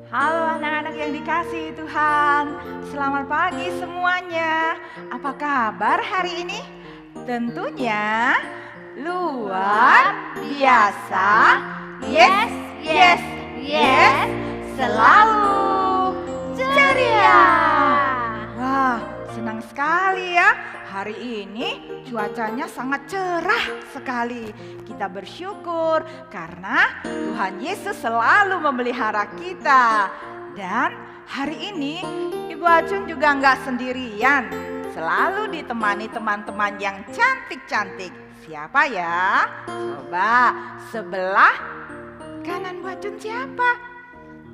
Halo anak-anak yang dikasihi Tuhan, selamat pagi semuanya. Apa kabar hari ini? Tentunya luar biasa. Yes, yes, yes, selalu ceria. Wah, senang sekali ya. Hari ini cuacanya sangat cerah sekali. Kita bersyukur karena Tuhan Yesus selalu memelihara kita. Dan hari ini Ibu Acun juga nggak sendirian. Selalu ditemani teman-teman yang cantik-cantik. Siapa ya? Coba sebelah kanan Bu Acun siapa?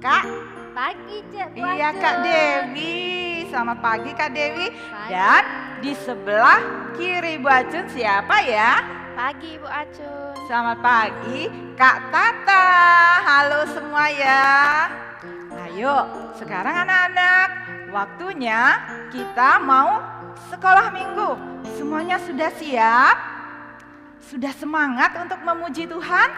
Kak? Pagi, Cek. Iya, Kak Dewi. Selamat pagi, Kak Dewi. Dan di sebelah kiri Bu Acun siapa ya? Pagi, Bu Acun. Selamat pagi, Kak Tata. Halo semua ya. Ayo, sekarang anak-anak, waktunya kita mau sekolah minggu. Semuanya sudah siap? Sudah semangat untuk memuji Tuhan?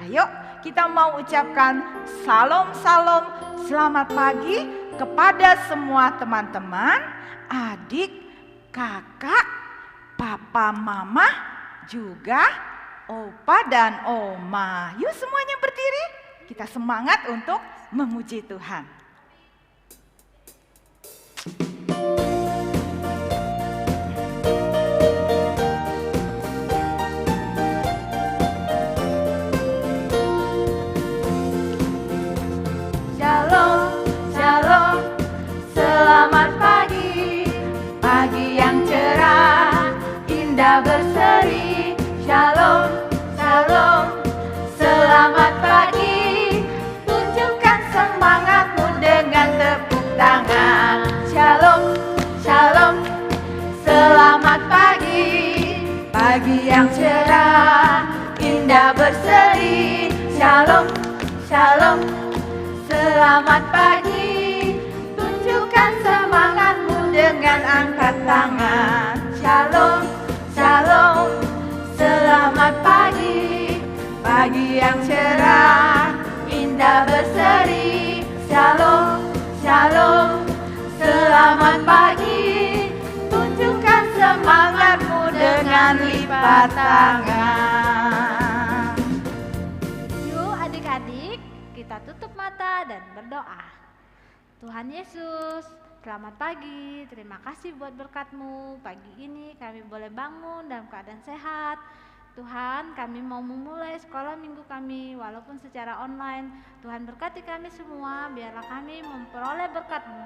Ayo, kita mau ucapkan salam-salam selamat pagi kepada semua teman-teman, adik, kakak, papa, mama, juga opa dan oma. Yuk semuanya berdiri, kita semangat untuk memuji Tuhan. Shalom, shalom, selamat pagi, pagi yang cerah, indah berseri. Shalom, shalom, selamat pagi, tunjukkan semangatmu dengan tepuk tangan. Shalom, shalom, selamat pagi, pagi yang cerah, indah berseri. Shalom, shalom, selamat pagi, tunjukkan semangatmu dengan angkat tangan. Shalom, shalom, selamat pagi, pagi yang cerah, indah berseri. Shalom, shalom, selamat pagi, tunjukkan semangatmu dengan lipat tangan. Yuk adik-adik, kita tutup mata dan berdoa. Tuhan Yesus, selamat pagi. Terima kasih buat berkat-Mu. Pagi ini kami boleh bangun dalam keadaan sehat. Tuhan, kami mau memulai sekolah minggu kami walaupun secara online. Tuhan berkati kami semua, biarlah kami memperoleh berkat-Mu.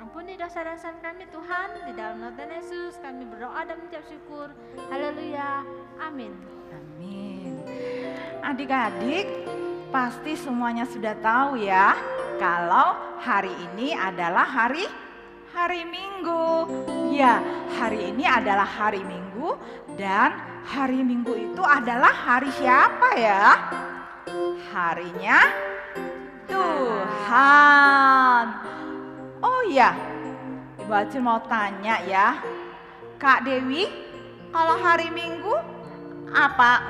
Ampuni dosa-dosa kami Tuhan, di dalam nama Tuhan Yesus kami berdoa dan mengucap syukur. Haleluya, amin. Amin. Adik-adik, pasti semuanya sudah tahu ya, kalau hari ini adalah hari Minggu. Ya, hari ini adalah hari Minggu dan hari Minggu itu adalah hari siapa ya? Harinya Tuhan. Oh iya, Ibu Acun mau tanya ya, Kak Dewi, kalau hari Minggu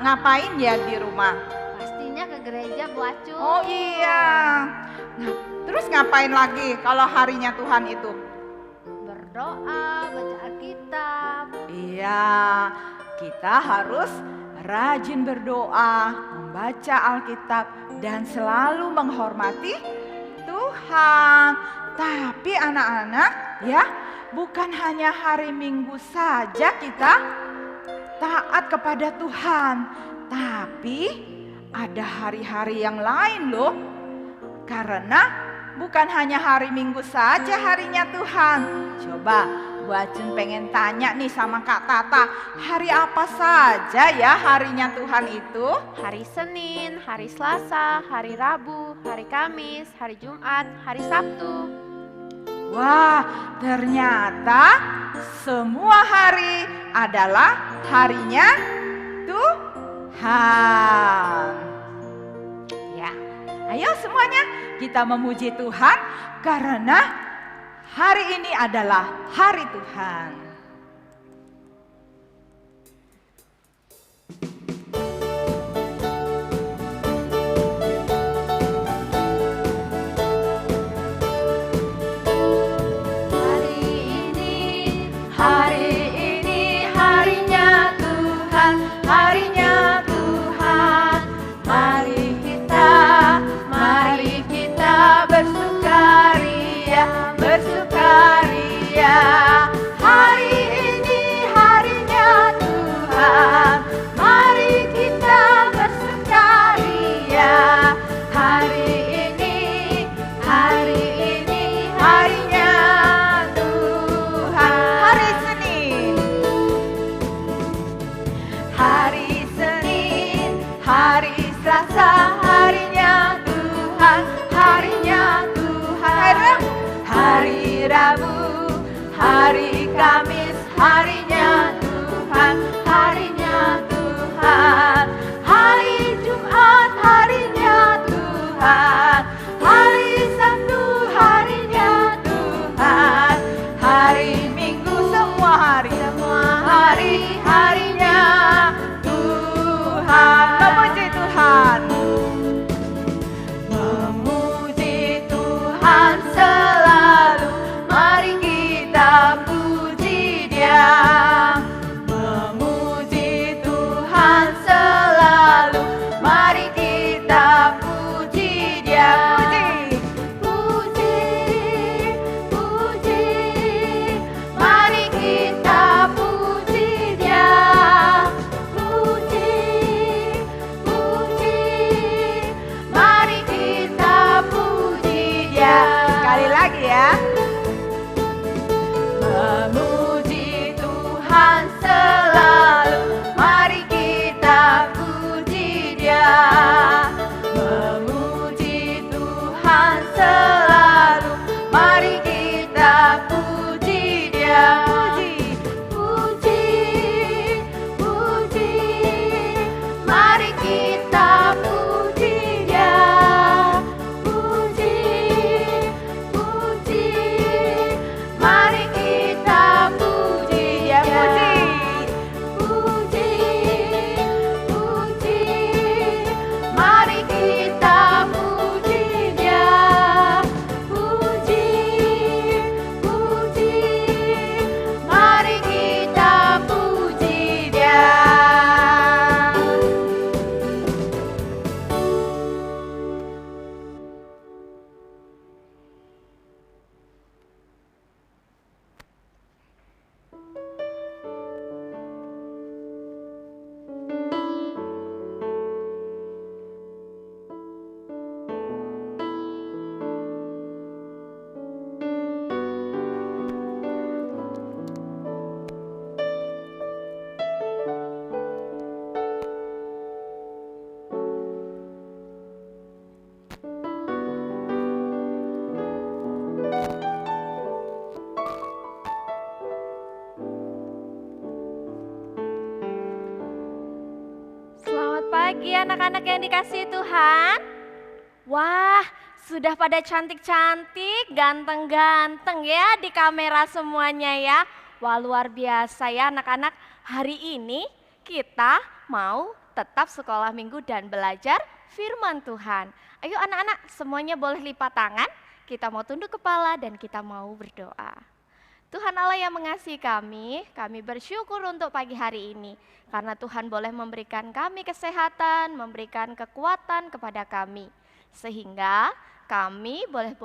ngapain ya di rumah? Pastinya ke gereja Bu Acun. Oh iya. Nah, terus ngapain lagi kalau harinya Tuhan itu? Berdoa, baca Alkitab. Iya, kita harus rajin berdoa, membaca Alkitab dan selalu menghormati Tuhan. Tapi anak-anak ya, bukan hanya hari Minggu saja kita taat kepada Tuhan, tapi ada hari-hari yang lain loh. Karena bukan hanya hari Minggu saja harinya Tuhan. Coba Bu Acun pengen tanya nih sama Kak Tata, hari apa saja ya harinya Tuhan itu? Hari Senin, hari Selasa, hari Rabu, hari Kamis, hari Jumat, hari Sabtu. Wah, ternyata semua hari adalah harinya Tuhan. Ya, ayo semuanya kita memuji Tuhan karena hari ini adalah hari Tuhan. Kamis harinya Tuhan, harinya Tuhan. Hari Jumat harinya Tuhan, hari Sabtu harinya Tuhan, hari Minggu semua hari harinya Tuhan. Memuji Tuhan, memuji Tuhan selalu. Mari kita puji Dia. Memuji Tuhan selalu. Mari kita puji Dia. Puji, puji, mari kita puji Dia. Puji, puji, mari kita puji Dia. Sekali lagi ya. Memuji Tuhan selalu. Mari kita puji Dia. Memuji Tuhan selalu. Mari kita puji Dia. Puji, puji, puji, mari kita puji Dia. Puji, puji, mari kita puji Dia. Puji, puji, mari kita puji Dia. Puji, puji, mari kita puji Dia. Selamat pagi anak-anak yang dikasihi Tuhan. Wah, sudah pada cantik-cantik, ganteng-ganteng ya di kamera semuanya ya. Wah, luar biasa ya anak-anak. Hari ini kita mau tetap sekolah minggu dan belajar firman Tuhan. Ayo anak-anak semuanya boleh lipat tangan. Kita mau tunduk kepala dan kita mau berdoa. Tuhan Allah yang mengasihi kami bersyukur untuk pagi hari ini. Karena Tuhan boleh memberikan kami kesehatan, memberikan kekuatan kepada kami. Sehingga kami boleh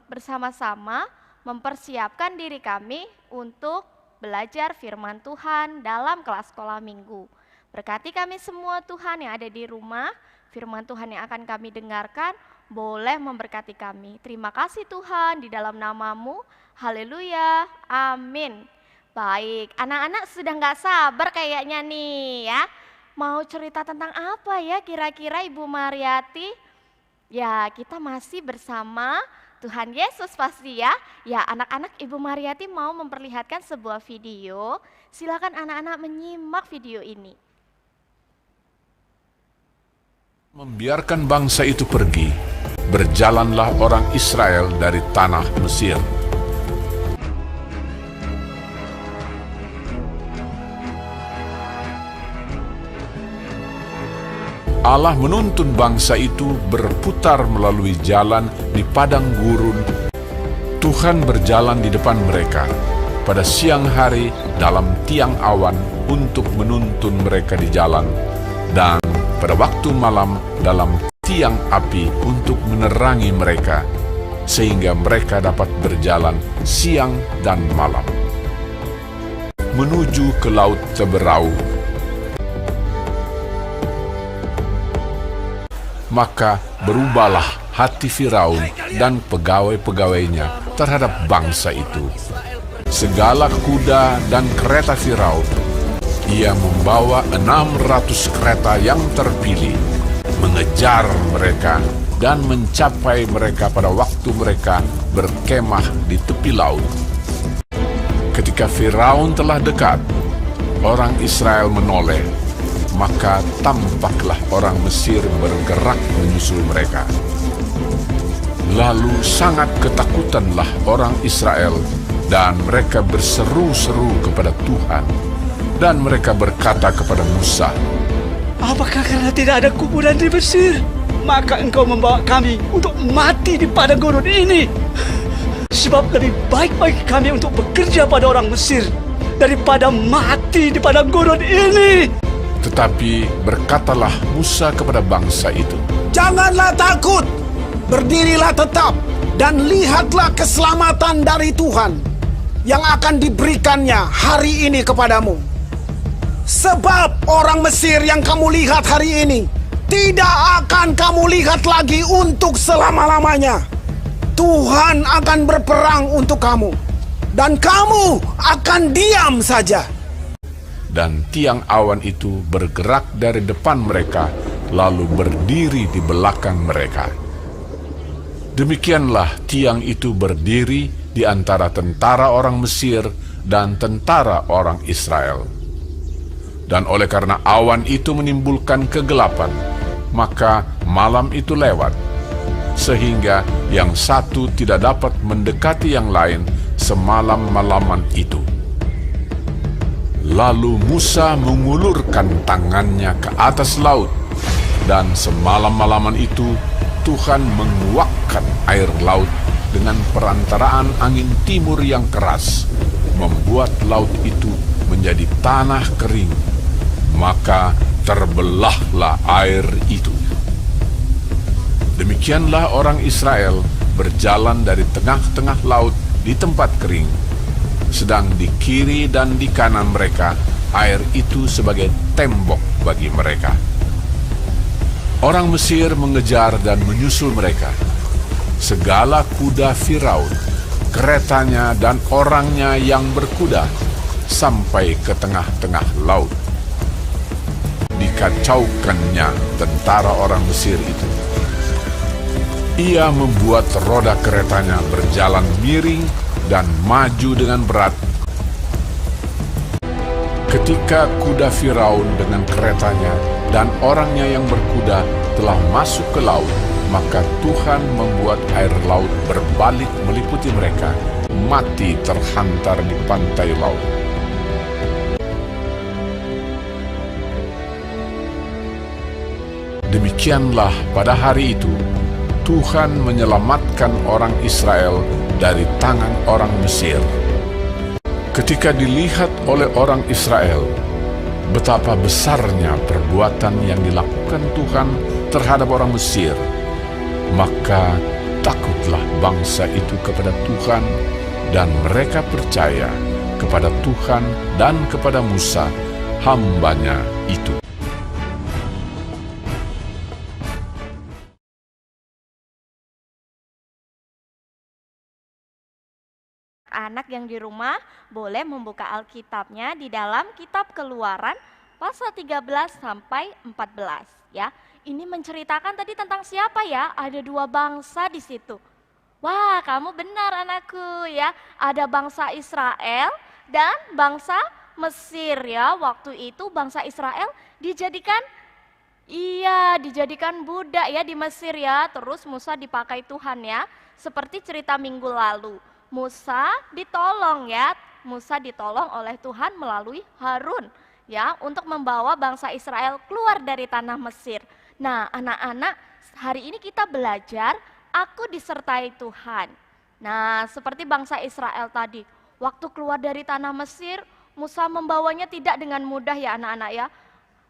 bersama-sama mempersiapkan diri kami untuk belajar firman Tuhan dalam kelas sekolah minggu. Berkati kami semua Tuhan yang ada di rumah, firman Tuhan yang akan kami dengarkan, boleh memberkati kami. Terima kasih Tuhan di dalam nama-Mu. Haleluya, amin. Baik, anak-anak sudah nggak sabar kayaknya nih ya. Mau cerita tentang apa ya kira-kira Ibu Mariati? Ya, kita masih bersama Tuhan Yesus pasti ya. Ya, anak-anak Ibu Mariati mau memperlihatkan sebuah video. Silakan anak-anak menyimak video ini. Membiarkan bangsa itu pergi, berjalanlah orang Israel dari tanah Mesir. Allah menuntun bangsa itu berputar melalui jalan di padang gurun. Tuhan berjalan di depan mereka pada siang hari dalam tiang awan untuk menuntun mereka di jalan, dan pada waktu malam dalam tiang api untuk menerangi mereka, sehingga mereka dapat berjalan siang dan malam menuju ke laut Teberau. Maka berubahlah hati Firaun dan pegawai-pegawainya terhadap bangsa itu. Segala kuda dan kereta Firaun, ia membawa 600 kereta yang terpilih, mengejar mereka dan mencapai mereka pada waktu mereka berkemah di tepi laut. Ketika Firaun telah dekat, orang Israel menoleh, maka tampaklah orang Mesir bergerak menyusul mereka. Lalu sangat ketakutanlah orang Israel, dan mereka berseru-seru kepada Tuhan, dan mereka berkata kepada Musa, Apakah karena tidak ada kuburan di Mesir, maka engkau membawa kami untuk mati di padang gurun ini? Sebab lebih baik bagi kami untuk bekerja pada orang Mesir daripada mati di padang gurun ini. Tetapi berkatalah Musa kepada bangsa itu, Janganlah takut, berdirilah tetap, dan lihatlah keselamatan dari Tuhan yang akan diberikannya hari ini kepadamu. Sebab orang Mesir yang kamu lihat hari ini tidak akan kamu lihat lagi untuk selama-lamanya. Tuhan akan berperang untuk kamu, dan kamu akan diam saja. dan tiang awan itu bergerak dari depan mereka, lalu berdiri di belakang mereka. Demikianlah tiang itu berdiri di antara tentara orang Mesir dan tentara orang Israel. Dan oleh karena awan itu menimbulkan kegelapan, maka malam itu lewat, sehingga yang satu tidak dapat mendekati yang lain semalam-malaman itu. Lalu Musa mengulurkan tangannya ke atas laut, dan semalam-malaman itu Tuhan menguakkan air laut dengan perantaraan angin timur yang keras, membuat laut itu menjadi tanah kering, maka terbelahlah air itu. Demikianlah orang Israel berjalan dari tengah-tengah laut di tempat kering, sedang di kiri dan di kanan mereka air itu sebagai tembok bagi mereka. Orang Mesir mengejar dan menyusul mereka. Segala kuda Firaun, keretanya dan orangnya yang berkuda, sampai ke tengah-tengah laut. Dikacaukannya tentara orang Mesir itu. Ia membuat roda keretanya berjalan miring dan maju dengan berat. Ketika kuda Firaun dengan keretanya dan orangnya yang berkuda telah masuk ke laut, maka Tuhan membuat air laut berbalik meliputi mereka, mati terhantar di pantai laut. Demikianlah pada hari itu, Tuhan menyelamatkan orang Israel dari tangan orang Mesir. Ketika dilihat oleh orang Israel betapa besarnya perbuatan yang dilakukan Tuhan terhadap orang Mesir, maka takutlah bangsa itu kepada Tuhan, dan mereka percaya kepada Tuhan dan kepada Musa, hambanya itu. Anak yang di rumah boleh membuka Alkitabnya di dalam kitab Keluaran pasal 13 sampai 14 ya. Ini menceritakan tadi tentang siapa ya? Ada dua bangsa di situ. Wah, kamu benar anakku ya. Ada bangsa Israel dan bangsa Mesir ya. Waktu itu bangsa Israel dijadikan budak ya di Mesir ya. Terus Musa dipakai Tuhan ya. Seperti cerita minggu lalu. Musa ditolong ya, Musa ditolong oleh Tuhan melalui Harun ya untuk membawa bangsa Israel keluar dari tanah Mesir. Nah anak-anak, hari ini kita belajar aku disertai Tuhan. Nah seperti bangsa Israel tadi, waktu keluar dari tanah Mesir, Musa membawanya tidak dengan mudah ya anak-anak ya.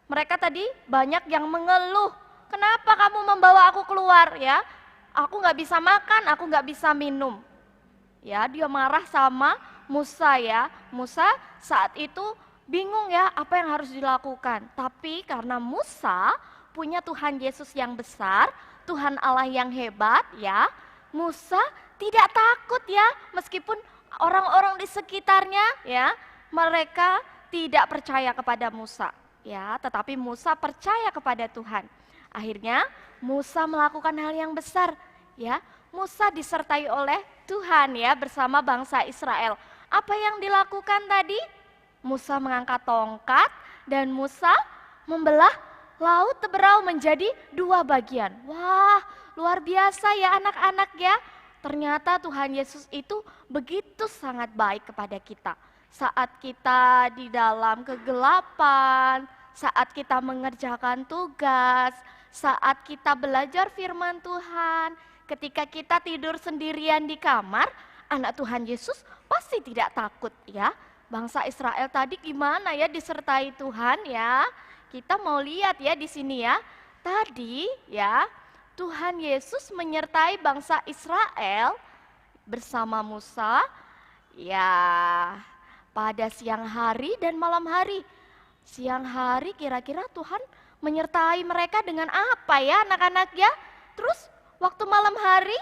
Mereka tadi banyak yang mengeluh, kenapa kamu membawa aku keluar ya? Aku gak bisa makan, aku gak bisa minum. Ya, dia marah sama Musa ya. Musa saat itu bingung ya apa yang harus dilakukan. Tapi karena Musa punya Tuhan Yesus yang besar, Tuhan Allah yang hebat ya, Musa tidak takut ya, meskipun orang-orang di sekitarnya ya, mereka tidak percaya kepada Musa ya, tetapi Musa percaya kepada Tuhan. Akhirnya Musa melakukan hal yang besar ya. Musa disertai oleh Tuhan ya bersama bangsa Israel. Apa yang dilakukan tadi? Musa mengangkat tongkat dan Musa membelah laut Teberau menjadi 2 bagian. Wah, luar biasa ya anak-anak ya. Ternyata Tuhan Yesus itu begitu sangat baik kepada kita. Saat kita di dalam kegelapan, saat kita mengerjakan tugas, saat kita belajar firman Tuhan, ketika kita tidur sendirian di kamar, anak Tuhan Yesus pasti tidak takut ya. Bangsa Israel tadi gimana ya disertai Tuhan ya. Kita mau lihat ya di sini ya. Tadi ya, Tuhan Yesus menyertai bangsa Israel bersama Musa ya pada siang hari dan malam hari. Siang hari kira-kira Tuhan menyertai mereka dengan apa ya anak-anak ya? Terus waktu malam hari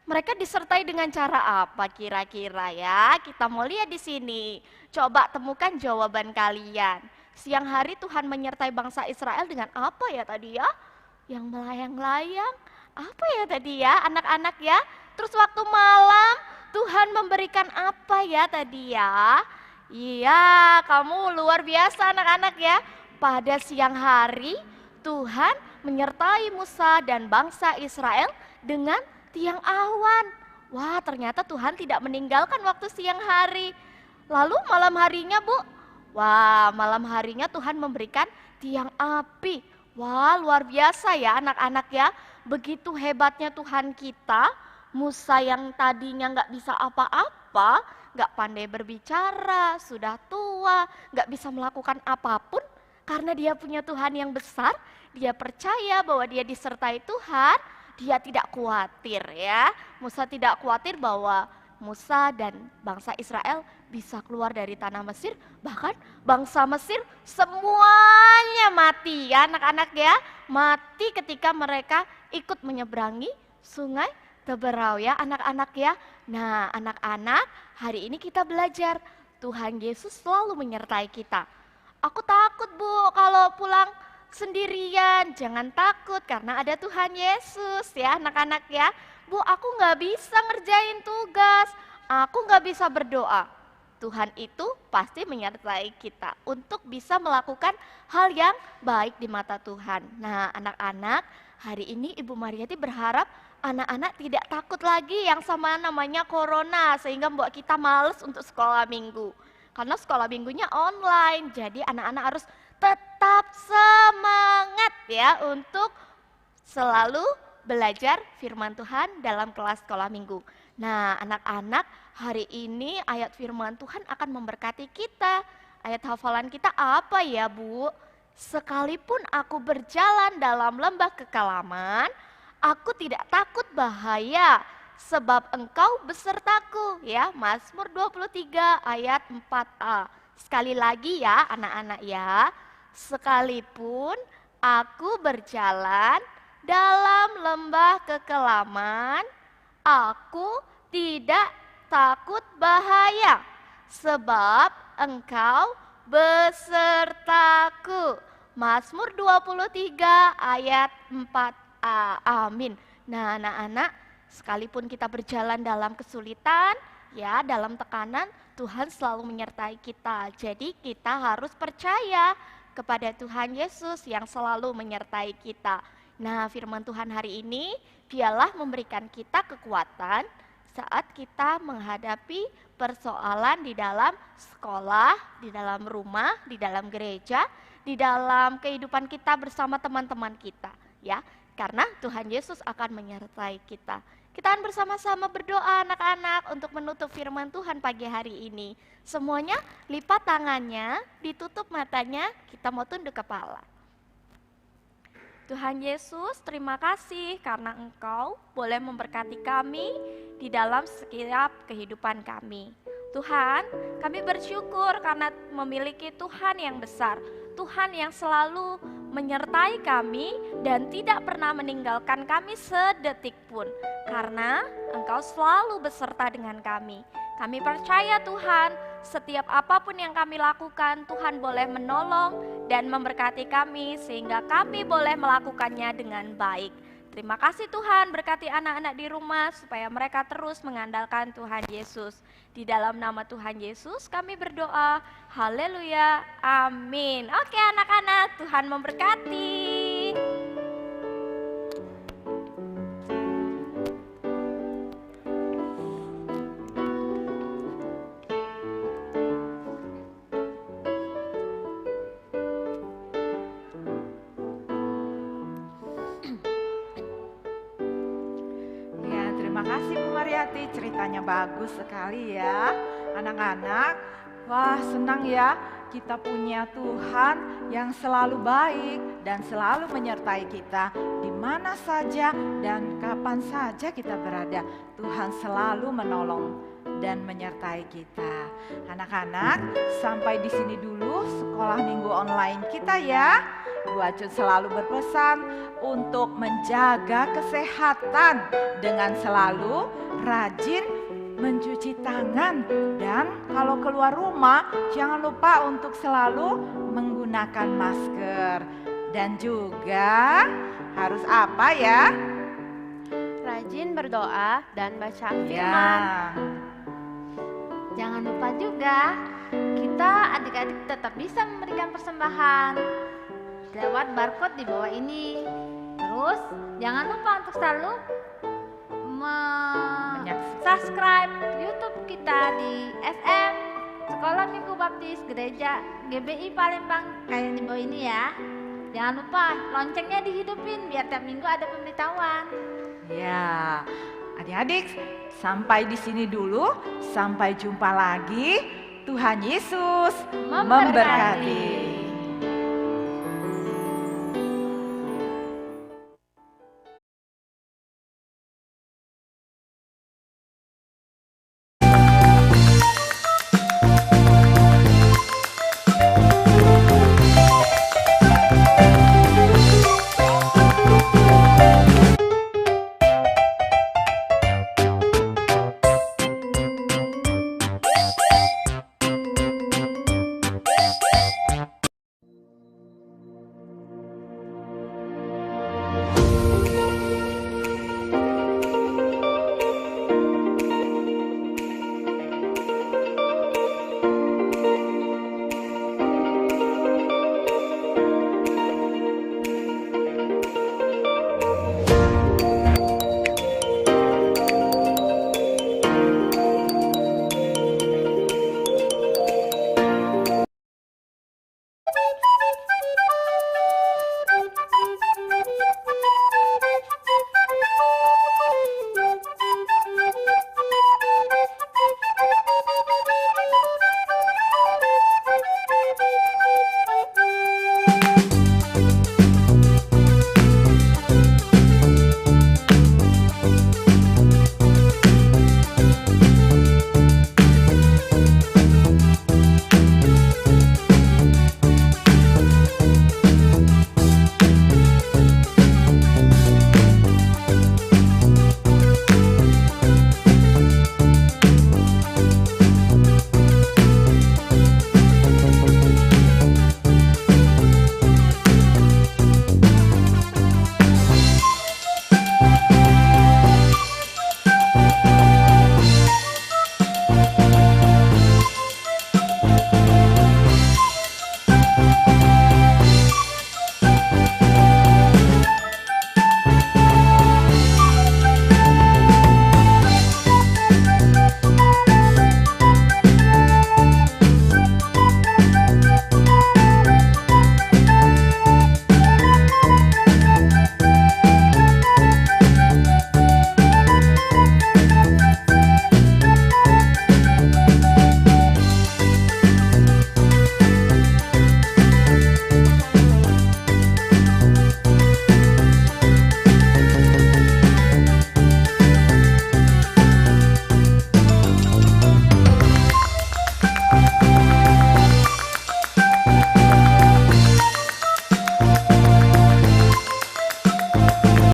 mereka disertai dengan cara apa kira-kira ya? Kita mau lihat di sini. Coba temukan jawaban kalian. Siang hari Tuhan menyertai bangsa Israel dengan apa ya tadi ya? Yang melayang-layang. Apa ya tadi ya anak-anak ya? Terus waktu malam Tuhan memberikan apa ya tadi ya? Iya, kamu luar biasa anak-anak ya. Pada siang hari Tuhan menyertai Musa dan bangsa Israel dengan tiang awan. Wah, ternyata Tuhan tidak meninggalkan waktu siang hari. Lalu malam harinya, Bu? Wah, malam harinya Tuhan memberikan tiang api. Wah, luar biasa ya anak-anak ya. Begitu hebatnya Tuhan kita. Musa yang tadinya nggak bisa apa-apa, nggak pandai berbicara, sudah tua, nggak bisa melakukan apapun. Karena dia punya Tuhan yang besar, dia percaya bahwa dia disertai Tuhan, dia tidak khawatir ya. Musa tidak khawatir bahwa Musa dan bangsa Israel bisa keluar dari tanah Mesir, bahkan bangsa Mesir semuanya mati ya anak-anak ya. Mati ketika mereka ikut menyeberangi sungai Teberau ya anak-anak ya. Nah anak-anak, hari ini kita belajar Tuhan Yesus selalu menyertai kita. Aku takut Bu kalau pulang sendirian. Jangan takut karena ada Tuhan Yesus ya anak-anak ya. Bu, aku gak bisa ngerjain tugas, aku gak bisa berdoa. Tuhan itu pasti menyertai kita untuk bisa melakukan hal yang baik di mata Tuhan. Nah anak-anak, hari ini Ibu Mariati berharap anak-anak tidak takut lagi yang sama namanya corona sehingga membuat kita males untuk sekolah minggu. Karena sekolah minggunya online, jadi anak-anak harus tetap semangat ya untuk selalu belajar firman Tuhan dalam kelas sekolah minggu. Nah anak-anak, hari ini ayat firman Tuhan akan memberkati kita. Ayat hafalan kita apa ya Bu? Sekalipun aku berjalan dalam lembah kekelaman, aku tidak takut bahaya, sebab engkau besertaku. Ya, Mazmur 23 ayat 4a. Sekali lagi ya anak-anak ya, sekalipun aku berjalan dalam lembah kekelaman, aku tidak takut bahaya, sebab engkau besertaku. Mazmur 23 ayat 4a. Amin. Nah anak-anak, sekalipun kita berjalan dalam kesulitan, ya dalam tekanan, Tuhan selalu menyertai kita. Jadi kita harus percaya kepada Tuhan Yesus yang selalu menyertai kita. Nah firman Tuhan hari ini, biarlah memberikan kita kekuatan saat kita menghadapi persoalan di dalam sekolah, di dalam rumah, di dalam gereja, di dalam kehidupan kita bersama teman-teman kita, ya. Karena Tuhan Yesus akan menyertai kita. Kita akan bersama-sama berdoa anak-anak untuk menutup firman Tuhan pagi hari ini. Semuanya lipat tangannya, ditutup matanya, kita mau tunduk kepala. Tuhan Yesus, terima kasih karena Engkau boleh memberkati kami di dalam setiap kehidupan kami. Tuhan, kami bersyukur karena memiliki Tuhan yang besar, Tuhan yang selalu menyertai kami dan tidak pernah meninggalkan kami sedetik pun, karena Engkau selalu beserta dengan kami. Kami percaya Tuhan, setiap apapun yang kami lakukan, Tuhan boleh menolong dan memberkati kami sehingga kami boleh melakukannya dengan baik. Terima kasih Tuhan, berkati anak-anak di rumah supaya mereka terus mengandalkan Tuhan Yesus. Di dalam nama Tuhan Yesus kami berdoa, haleluya, amin. Oke anak-anak, Tuhan memberkati. Terima kasih Bu Mariati, ceritanya bagus sekali ya anak-anak. Wah senang ya kita punya Tuhan yang selalu baik dan selalu menyertai kita di mana saja dan kapan saja kita berada. Tuhan selalu menolong dan menyertai kita. Anak-anak, sampai di sini dulu sekolah minggu online kita ya. Bu Acut selalu berpesan untuk menjaga kesehatan dengan selalu rajin mencuci tangan, dan kalau keluar rumah jangan lupa untuk selalu menggunakan masker. Dan juga harus apa ya? Rajin berdoa dan baca firman. Ya. Jangan lupa juga, kita adik-adik tetap bisa memberikan persembahan lewat barcode di bawah ini. Terus jangan lupa untuk selalu subscribe YouTube kita di SM Sekolah Minggu Baptis Gereja GBI Palembang kayak di bawah ini ya. Jangan lupa loncengnya dihidupin biar tiap minggu ada pemberitahuan. Ya, adik-adik, sampai di sini dulu. Sampai jumpa lagi. Tuhan Yesus memberkati.